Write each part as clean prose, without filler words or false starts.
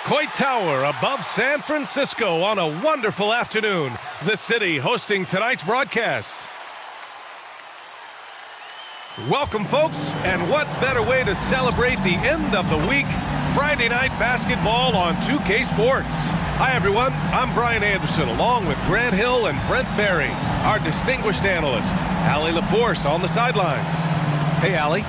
Coit Tower above San Francisco on a wonderful afternoon. The city hosting tonight's broadcast. Welcome, folks, and what better way to celebrate the end of the week? Friday night basketball on 2K Sports. Hi, everyone. I'm Brian Anderson, along with Grant Hill and Brent Berry, our distinguished analyst. Allie LaForce on the sidelines. Hey, Allie.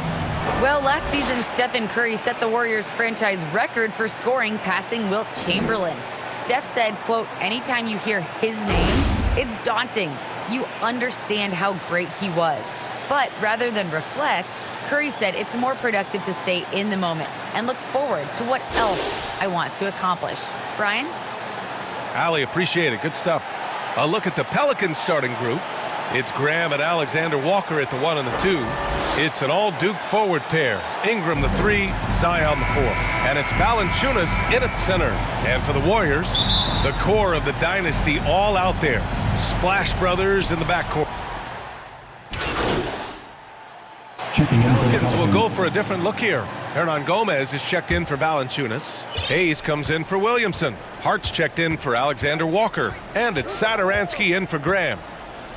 Well, last season, Stephen Curry set the Warriors franchise record for scoring, passing Wilt Chamberlain. Steph said, quote, anytime you hear his name, it's daunting. You understand how great he was. But rather than reflect, Curry said it's more productive to stay in the moment and look forward to what else I want to accomplish. Brian? Allie, appreciate it. Good stuff. A look at the Pelicans starting group. It's Graham and Alexander Walker at the 1 and the 2. It's an all-Duke forward pair. Ingram the 3, Zion the 4. And it's Valanciunas in at center. And for the Warriors, the core of the dynasty all out there. Splash Brothers in the backcourt. Pelicans will go for a different look here. Hernan Gomez is checked in for Valanciunas. Hayes comes in for Williamson. Hart's checked in for Alexander Walker. And it's Satoransky in for Graham.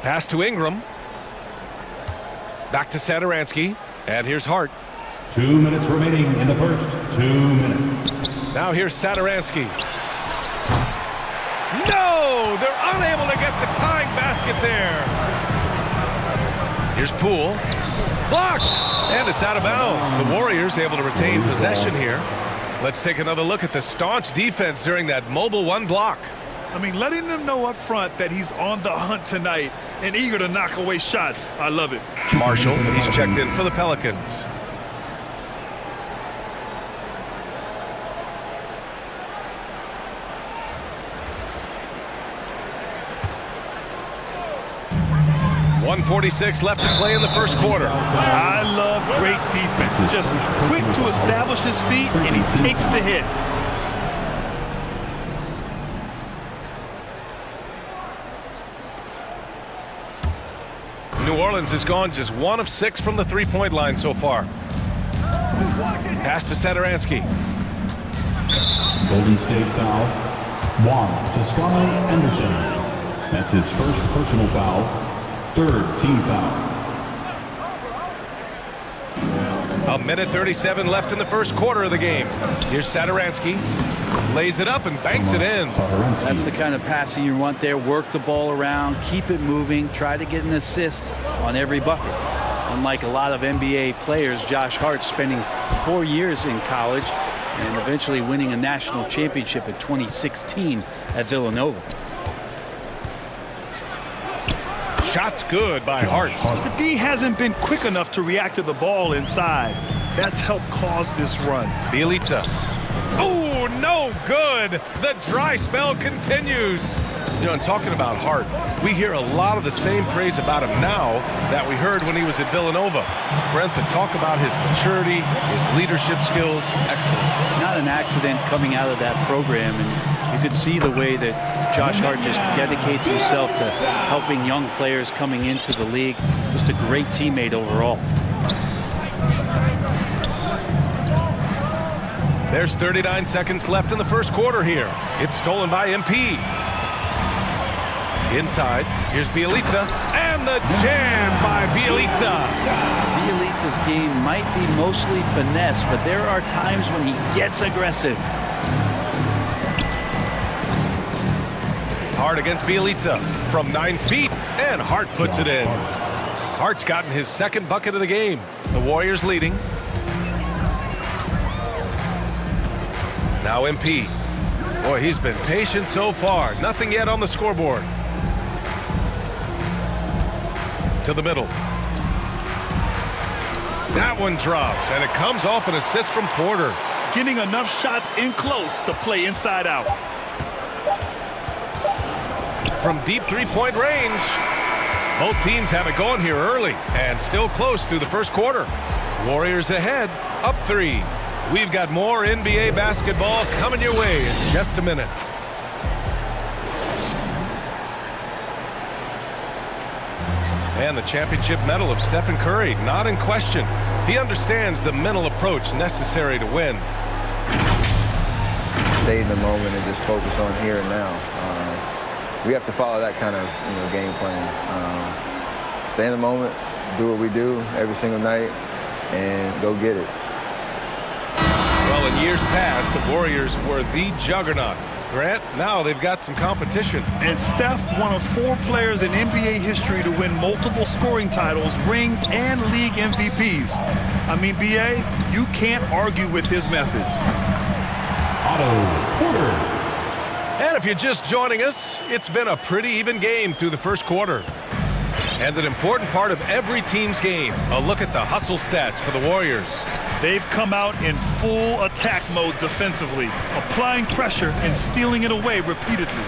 Pass to Ingram. Back to Satoransky. And here's Hart. 2 minutes remaining in the first. 2 minutes. Now here's Satoransky. No! They're unable to get the tying basket there. Here's Poole. Blocked! And it's out of bounds. The Warriors able to retain possession here. Let's take another look at the staunch defense during that mobile one block. I mean, letting them know up front that he's on the hunt tonight and eager to knock away shots. I love it. Marshall, he's checked in for the Pelicans. .146 left to play in the first quarter. I love great defense. Just quick to establish his feet, and he takes the hit. New Orleans has gone just 1 of 6 from the three-point line so far. Pass to Satoransky. Golden State foul. Juan Toscano Anderson. That's his first personal foul. Third team foul. A minute 37 left in the first quarter of the game. Here's Satoransky. Lays it up and banks it in. That's the kind of passing you want there. Work the ball around, keep it moving, try to get an assist on every bucket. Unlike a lot of NBA players, Josh Hart spending 4 years in college and eventually winning a national championship in 2016 at Villanova. Shot's good by Hart. The D hasn't been quick enough to react to the ball inside. That's helped cause this run. Bjelica. Oh, no good. The dry spell continues. You know, and talking about Hart, we hear a lot of the same praise about him now that we heard when he was at Villanova. Brent, to talk about his maturity, his leadership skills, excellent. Not an accident coming out of that program, and you could see the way that Josh Hart just dedicates himself to helping young players coming into the league. Just a great teammate overall. There's 39 seconds left in the first quarter here. It's stolen by MP. Inside, here's Bjelica, and the jam by Bjelica. Bjelica's game might be mostly finesse, but there are times when he gets aggressive. Hart against Bjelica from 9 feet, and Hart puts it in. Hart's gotten his second bucket of the game. The Warriors leading. Now MP. Boy, he's been patient so far. Nothing yet on the scoreboard. To the middle. That one drops, and it comes off an assist from Porter. Getting enough shots in close to play inside out. From deep three-point range. Both teams have it going here early and still close through the first quarter. Warriors ahead, up 3. We've got more NBA basketball coming your way in just a minute. And the championship medal of Stephen Curry, not in question. He understands the mental approach necessary to win. stay in the moment and just focus on here and now. We have to follow that kind of game plan. Stay in the moment, do what we do every single night, and go get it. Well, in years past, the Warriors were the juggernaut. Grant, now they've got some competition. And Steph, one of 4 players in NBA history to win multiple scoring titles, rings, and league MVPs. I mean, B.A., you can't argue with his methods. Otto Porter. And if you're just joining us, it's been a pretty even game through the first quarter. And an important part of every team's game, a look at the hustle stats for the Warriors. They've come out in full attack mode defensively, applying pressure and stealing it away repeatedly.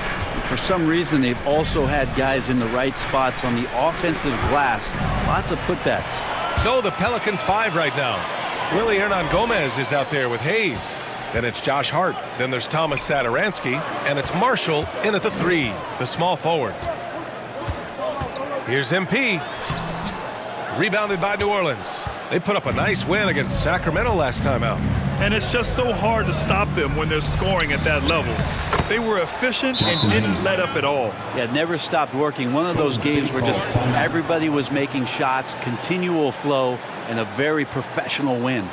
For some reason, they've also had guys in the right spots on the offensive glass. Lots of putbacks. So the Pelicans 5 right now. Willie Hernangomez is out there with Hayes. Then it's Josh Hart. Then there's Thomas Satoransky. And it's Marshall in at the 3, the small forward. Here's MP. Rebounded by New Orleans. They put up a nice win against Sacramento last time out. And it's just so hard to stop them when they're scoring at that level. They were efficient and didn't let up at all. Yeah, never stopped working. One of those games where just everybody was making shots, continual flow, and a very professional win.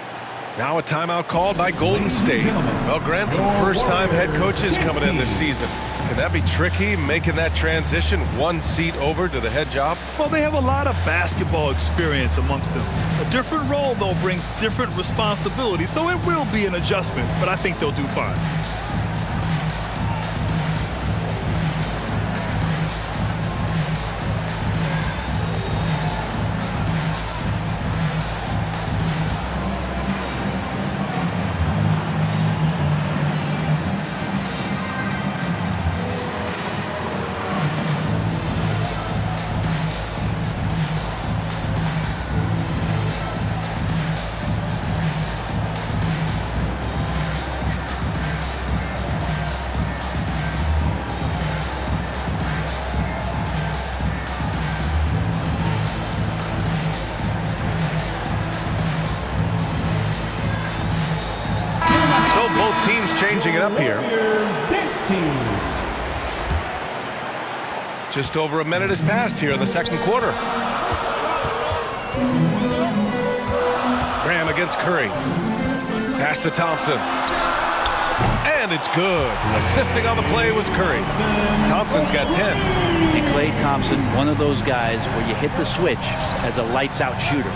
Now a timeout called by Golden State. Well, Grant, some first-time head coaches coming in this season. Can that be tricky, making that transition one seat over to the head job? Well, they have a lot of basketball experience amongst them. A different role, though, brings different responsibilities, so it will be an adjustment, but I think they'll do fine. Both teams changing it up here. Just over a minute has passed here in the second quarter. Graham against Curry. Pass to Thompson. And it's good. Assisting on the play was Curry. Thompson's got 10. And Klay Thompson, one of those guys where you hit the switch as a lights-out shooter.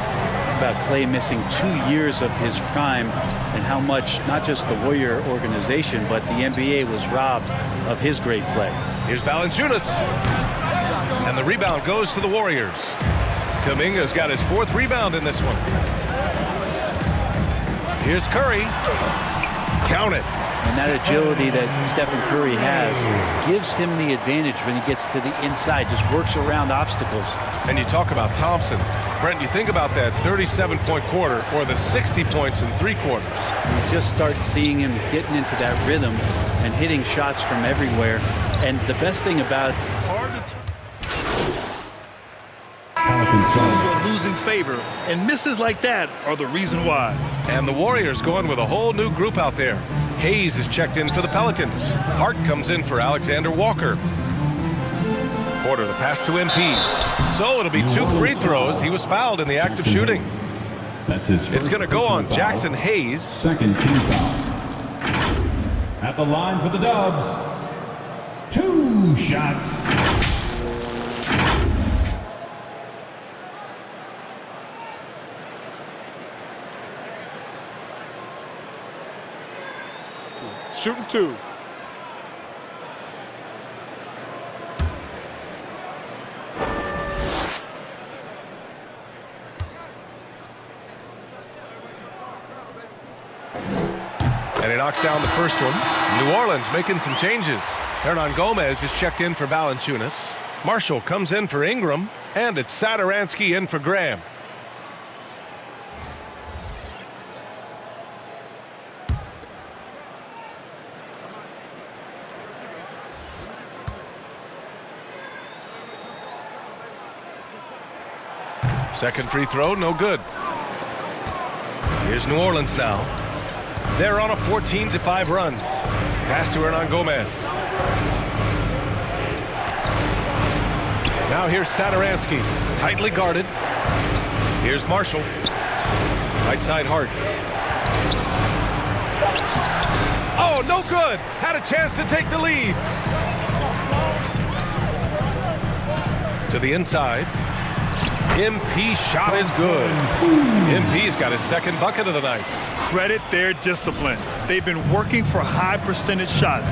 About Klay missing 2 years of his prime and how much not just the Warrior organization but the NBA was robbed of his great play. Here's Valanciunas. And the rebound goes to the Warriors. Kuminga's got his 4th rebound in this one. Here's Curry. Count it. And that agility that Stephen Curry has gives him the advantage when he gets to the inside, just works around obstacles. And you talk about Thompson. Brent, you think about that 37-point quarter or the 60 points in 3 quarters. You just start seeing him getting into that rhythm and hitting shots from everywhere. And the best thing about Pelicans are losing favor, and misses like that are the reason why. And the Warriors going with a whole new group out there. Hayes is checked in for the Pelicans. Hart comes in for Alexander Walker. Porter, the pass to MP. So it'll be 2 free throws. He was fouled in the act of shooting. That's his first It's going to go on foul. Jackson Hayes. Second team foul. At the line for the Dubs. 2 shots. Shooting 2. And he knocks down the first one. New Orleans making some changes. Hernangomez is checked in for Valanciunas. Marshall comes in for Ingram. And it's Satoransky in for Graham. Second free throw, no good. Here's New Orleans now. They're on a 14-5 run. Pass to Hernan Gomez. Now here's Satoransky. Tightly guarded. Here's Marshall. Right side Hart. Oh, no good. Had a chance to take the lead. To the inside. MP shot is good. MP's got his second bucket of the night. Credit their discipline. They've been working for high percentage shots.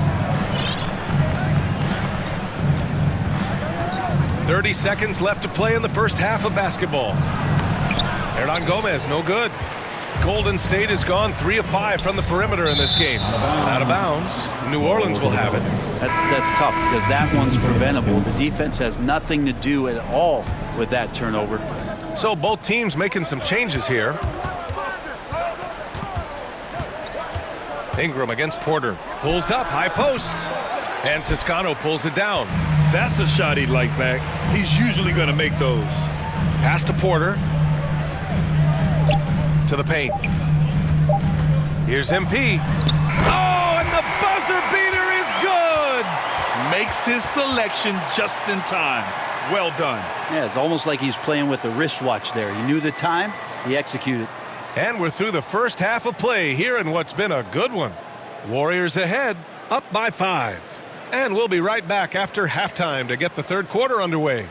30 seconds left to play in the first half of basketball. Hernan Gomez, no good. Golden State has gone 3 of 5 from the perimeter in this game. Out of bounds. New Orleans will have it. That's tough because that one's preventable. The defense has nothing to do at all with that turnover. So both teams making some changes here. Ingram against Porter. Pulls up, high post. And Toscano pulls it down. That's a shot he'd like back. He's usually going to make those. Pass to Porter. To the paint. Here's MP. Oh, and the buzzer beater is good! Makes his selection just in time. Well done. Yeah, it's almost like he's playing with the wristwatch there. He knew the time, he executed. And we're through the first half of play here in what's been a good one. Warriors ahead, up by 5. And we'll be right back after halftime to get the third quarter underway.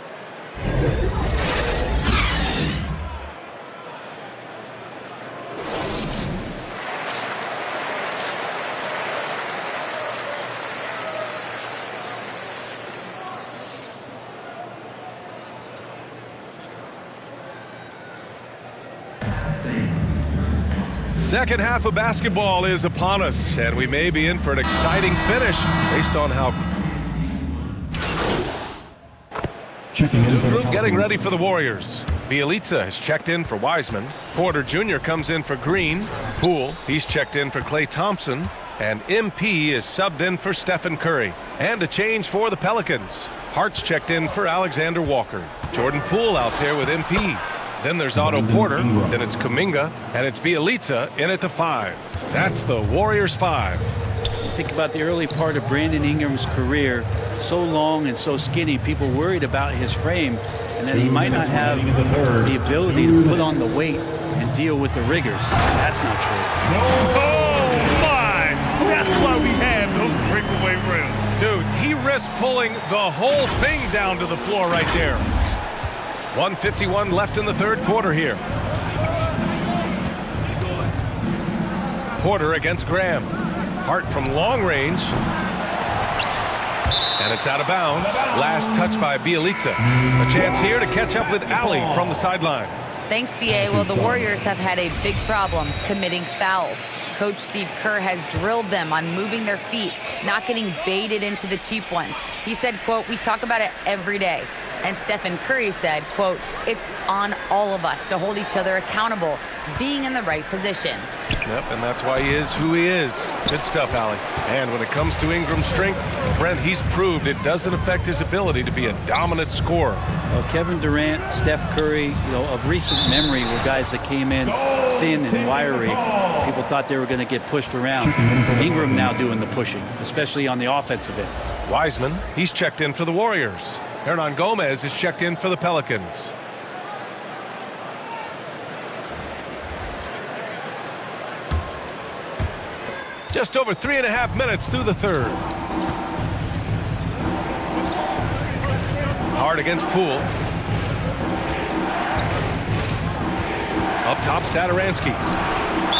Second half of basketball is upon us, and we may be in for an exciting finish based on how Checking in for the getting ready for the Warriors. Bjelica has checked in for Wiseman. Porter Jr. comes in for Green. Poole, he's checked in for Klay Thompson. And MP is subbed in for Stephen Curry. And a change for the Pelicans. Hart's checked in for Alexander Walker. Jordan Poole out there with MP. Then there's Otto Porter, then it's Kuminga, and it's Bjelica in at the 5. That's the Warriors 5. Think about the early part of Brandon Ingram's career. So long and so skinny, people worried about his frame and that he might not have the ability to put on the weight and deal with the rigors. That's not true. Oh, my! That's why we have those breakaway rims. Dude, he risked pulling the whole thing down to the floor right there. 1:51 left in the third quarter here. Porter against Graham. Hart from long range. And it's out of bounds. Last touch by Bjelica. A chance here to catch up with Allie from the sideline. Thanks, B.A. Well, the Warriors have had a big problem committing fouls. Coach Steve Kerr has drilled them on moving their feet, not getting baited into the cheap ones. He said, quote, "We talk about it every day." And Stephen Curry said, quote, "It's on all of us to hold each other accountable, being in the right position." Yep, and that's why he is who he is. Good stuff, Allie. And when it comes to Ingram's strength, Brent, he's proved it doesn't affect his ability to be a dominant scorer. Well, Kevin Durant, Steph Curry, of recent memory were guys that came in thin and wiry. People thought they were going to get pushed around. Ingram now doing the pushing, especially on the offensive end. Wiseman, he's checked in for the Warriors. Hernan Gomez is checked in for the Pelicans. Just over 3.5 minutes through the third. Hart against Poole. Up top, Satoransky.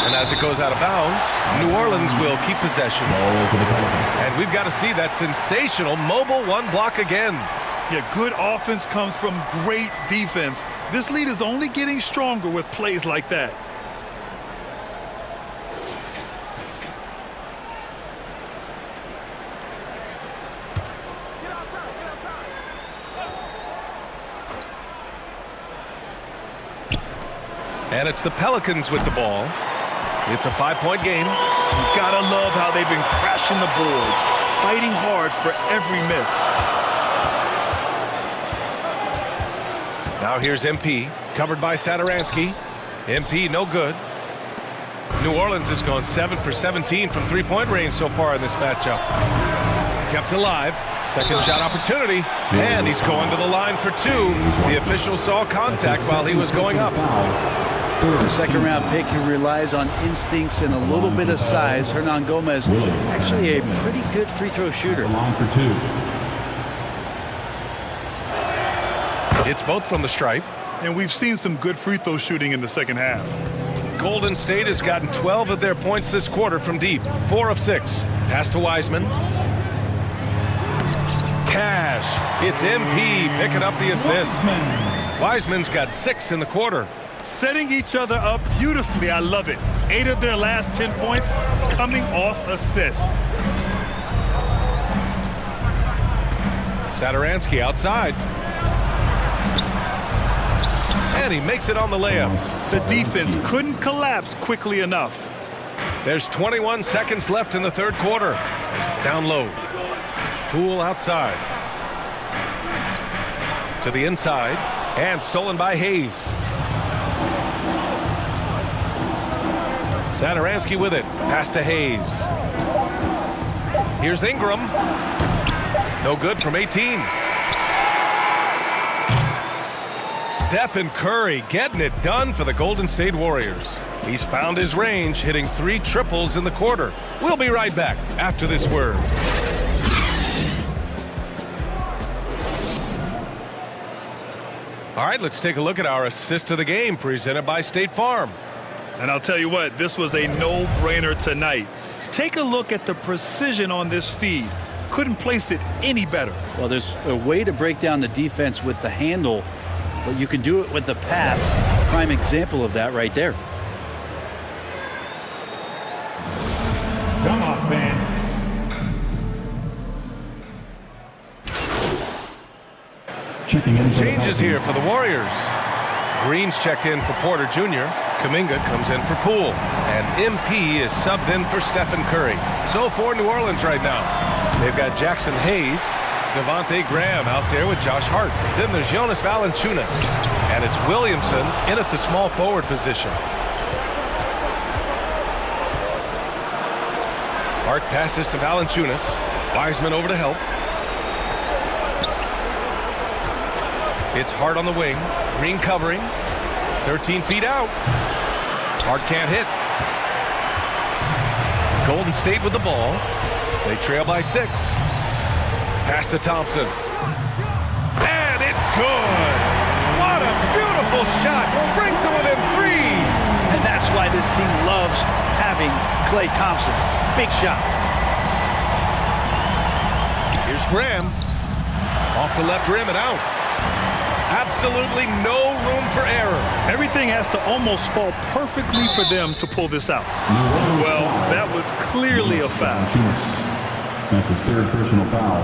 And as it goes out of bounds, New Orleans will keep possession. And we've got to see that sensational mobile one block again. Yeah, good offense comes from great defense. This lead is only getting stronger with plays like that. And it's the Pelicans with the ball. It's a 5-point game. You gotta love how they've been crashing the boards, fighting hard for every miss. Now here's MP, covered by Satoransky. MP no good. New Orleans has gone 7 for 17 from three-point range so far in this matchup. Kept alive. Second shot opportunity. And he's going to the line for two. The official saw contact while he was going up. The second-round pick who relies on instincts and a little bit of size. Hernangomez, actually a pretty good free throw shooter. Line for two. It's both from the stripe. And we've seen some good free throw shooting in the second half. Golden State has gotten 12 of their points this quarter from deep. 4 of 6. Pass to Wiseman. Cash. It's MP picking up the assist. Wiseman's got 6 in the quarter. Setting each other up beautifully. I love it. 8 of their last 10 points coming off assist. Satoransky outside. And he makes it on the layup. The defense couldn't collapse quickly enough. There's 21 seconds left in the third quarter. Down low. Poole outside. To the inside. And stolen by Hayes. Satoransky with it. Pass to Hayes. Here's Ingram. No good from 18. Stephen Curry getting it done for the Golden State Warriors. He's found his range, hitting 3 triples in the quarter. We'll be right back after this word. All right, let's take a look at our assist of the game presented by State Farm. And I'll tell you what, this was a no-brainer tonight. Take a look at the precision on this feed. Couldn't place it any better. Well, there's a way to break down the defense with the handle, but you can do it with the pass. Prime example of that right there. Come on, fans. Checking in. Changes here for the Warriors. Green's checked in for Porter Jr. Kuminga comes in for Poole. And MP is subbed in for Stephen Curry. So for New Orleans right now, they've got Jackson Hayes, Devontae Graham out there with Josh Hart. Then there's Jonas Valanciunas. And it's Williamson in at the small forward position. Hart passes to Valanciunas. Wiseman over to help. It's Hart on the wing. Green covering. 13 feet out. Hart can't hit. Golden State with the ball. They trail by 6. Pass to Thompson. And it's good. What a beautiful shot. Brings them within 3. And that's why this team loves having Klay Thompson. Big shot. Here's Graham. Off the left rim and out. Absolutely no room for error. Everything has to almost fall perfectly for them to pull this out. Well, that was clearly a foul. That's his 3rd personal foul.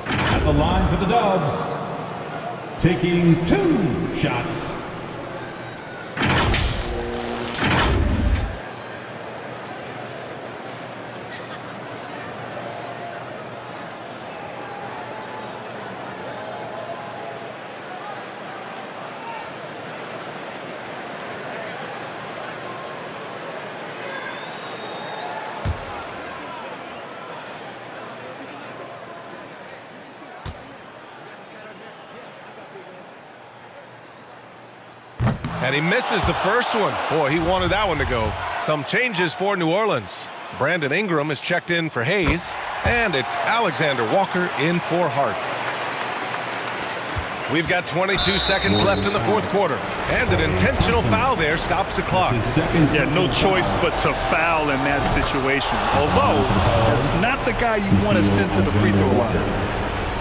At the line for the Dubs. Taking 2 shots. And he misses the first one. Boy, he wanted that one to go. Some changes for New Orleans. Brandon Ingram is checked in for Hayes. And it's Alexander Walker in for Hart. We've got 22 seconds left in the fourth quarter. And an intentional foul there stops the clock. Yeah, no choice but to foul in that situation. Although, that's not the guy you want to send to the free throw line.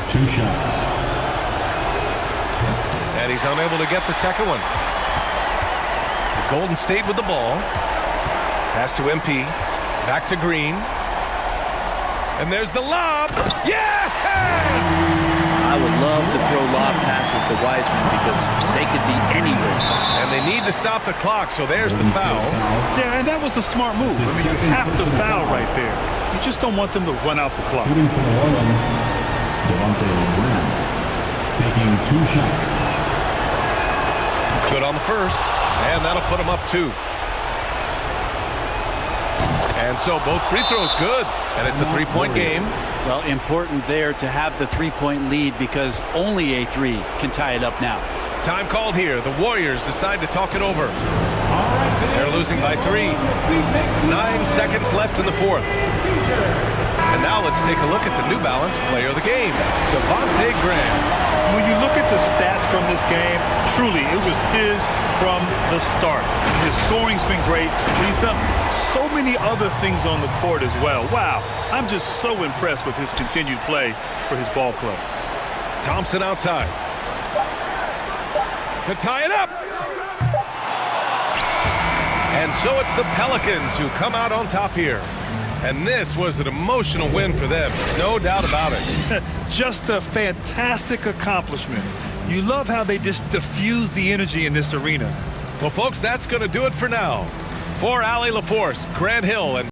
2 shots. And he's unable to get the second one. Golden State with the ball. Pass to MP. Back to Green. And there's the lob. Yes! I would love to throw lob passes to Wiseman because they could be anywhere. And they need to stop the clock, so there's the foul. Yeah, and that was a smart move. I mean, you have to foul right there. You just don't want them to run out the clock. Shooting for New Orleans. Devontae Graham. Taking 2 shots. Good on the first. And that'll put him up 2. And so both free throws good, and it's a three-point game. Well, important there to have the three-point lead because only a three can tie it up now. Time called here. The Warriors decide to talk it over. They're losing by 3. 9 seconds left in the fourth. And now let's take a look at the New Balance player of the game, Devontae Graham. When you look at the stats from this game, truly, it was his from the start. His scoring's been great. He's done so many other things on the court as well. Wow, I'm just so impressed with his continued play for his ball club. Thompson outside. To tie it up. And so it's the Pelicans who come out on top here. And this was an emotional win for them, no doubt about it. Just a fantastic accomplishment. You love how they just diffuse the energy in this arena. Well, folks, that's going to do it for now. For Allie LaForce, Grant Hill, and